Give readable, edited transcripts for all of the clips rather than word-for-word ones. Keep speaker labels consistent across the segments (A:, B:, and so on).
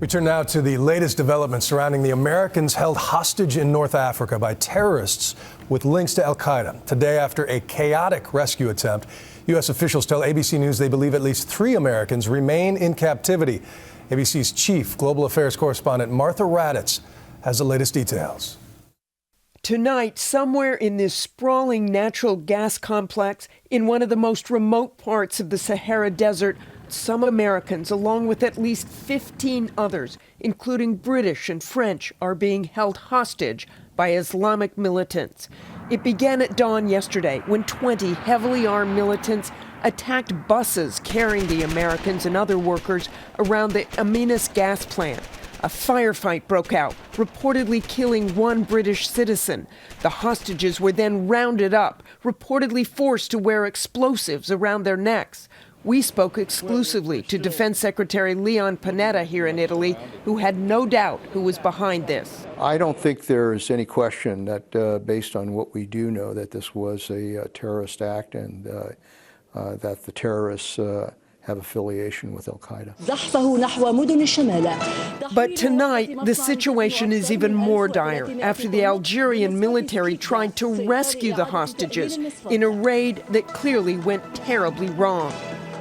A: We turn now to the latest developments surrounding the Americans held hostage in North Africa by terrorists with links to al-Qaeda. Today, after a chaotic rescue attempt, U.S. officials tell ABC News they believe at least 3 Americans remain in captivity. ABC's chief global affairs correspondent Martha Raddatz has the latest details.
B: Tonight, somewhere in this sprawling natural gas complex in one of the most remote parts of the Sahara Desert, some Americans, along with at least 15 others, including British and French, are being held hostage by Islamic militants. It began at dawn yesterday when 20 heavily armed militants attacked buses carrying the Americans and other workers around the Aminas gas plant. A firefight broke out, reportedly killing 1 British citizen. The hostages were then rounded up, reportedly forced to wear explosives around their necks. We spoke exclusively to Defense Secretary Leon Panetta here in Italy, who had no doubt who was behind this.
C: I don't think there's any question that, based on what we do know, that this was a terrorist act and that the terrorists have affiliation with al-Qaeda.
B: But tonight, the situation is even more dire after the Algerian military tried to rescue the hostages in a raid that clearly went terribly wrong.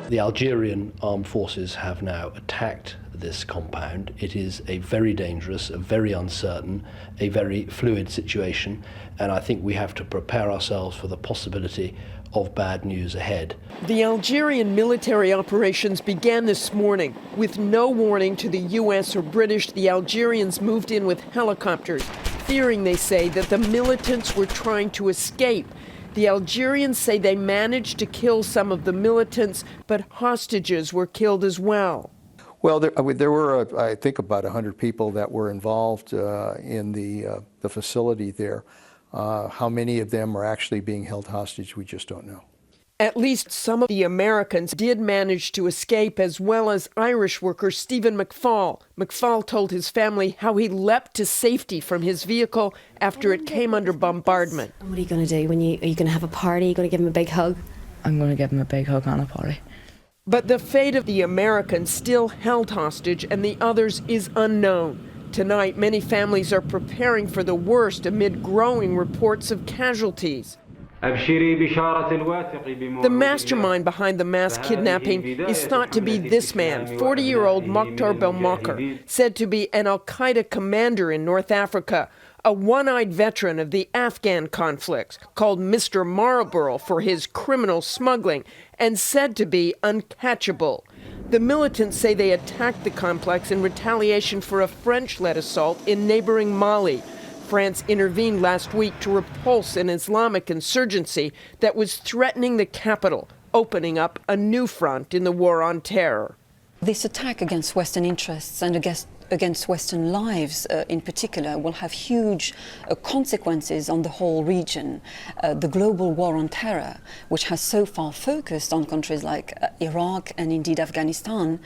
D: The Algerian armed forces have now attacked this compound. It is a very dangerous, a very uncertain, a very fluid situation, and I think we have to prepare ourselves for the possibility of bad news ahead.
B: The Algerian military operations began this morning. With no warning to the U.S. or British, the Algerians moved in with helicopters, fearing, they say, that the militants were trying to escape. The Algerians say they managed to kill some of the militants, but hostages were killed as well.
C: Well, there were, I think, about 100 people that were involved in the facility there. How many of them are actually being held hostage, we just don't know.
B: At least some of the Americans did manage to escape, as well as Irish worker Stephen McFaul. McFaul told his family how he leapt to safety from his vehicle after it came under bombardment.
E: What are you going to do? Are you going to have a party? Are you going to give him a big hug?
F: I'm going to give him a big hug and a party.
B: But the fate of the Americans still held hostage and the others is unknown. Tonight, many families are preparing for the worst amid growing reports of casualties. The mastermind behind the mass kidnapping is thought to be this man, 40-year-old Mokhtar Belmokhtar, said to be an al-Qaeda commander in North Africa, a one-eyed veteran of the Afghan conflicts, called Mr. Marlborough for his criminal smuggling, and said to be uncatchable. The militants say they attacked the complex in retaliation for a French-led assault in neighboring Mali. France intervened last week to repulse an Islamic insurgency that was threatening the capital, opening up a new front in the war on terror.
G: This attack against Western interests and against Western lives in particular will have huge consequences on the whole region. The global war on terror, which has so far focused on countries like Iraq and indeed Afghanistan,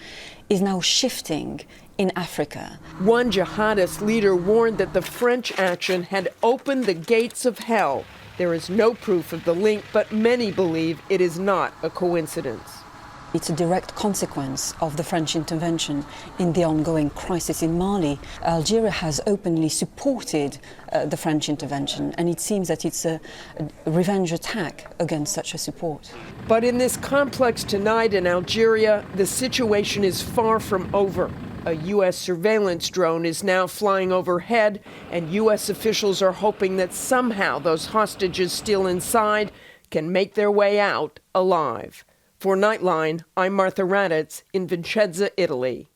G: is now shifting in Africa.
B: One jihadist leader warned that the French action had opened the gates of hell. There is no proof of the link, but many believe it is not a coincidence.
G: It's a direct consequence of the French intervention in the ongoing crisis in Mali. Algeria has openly supported the French intervention, and it seems that it's a revenge attack against such a support.
B: But in this complex tonight in Algeria, the situation is far from over. A U.S. surveillance drone is now flying overhead, and U.S. officials are hoping that somehow those hostages still inside can make their way out alive. For Nightline, I'm Martha Raddatz in Vicenza, Italy.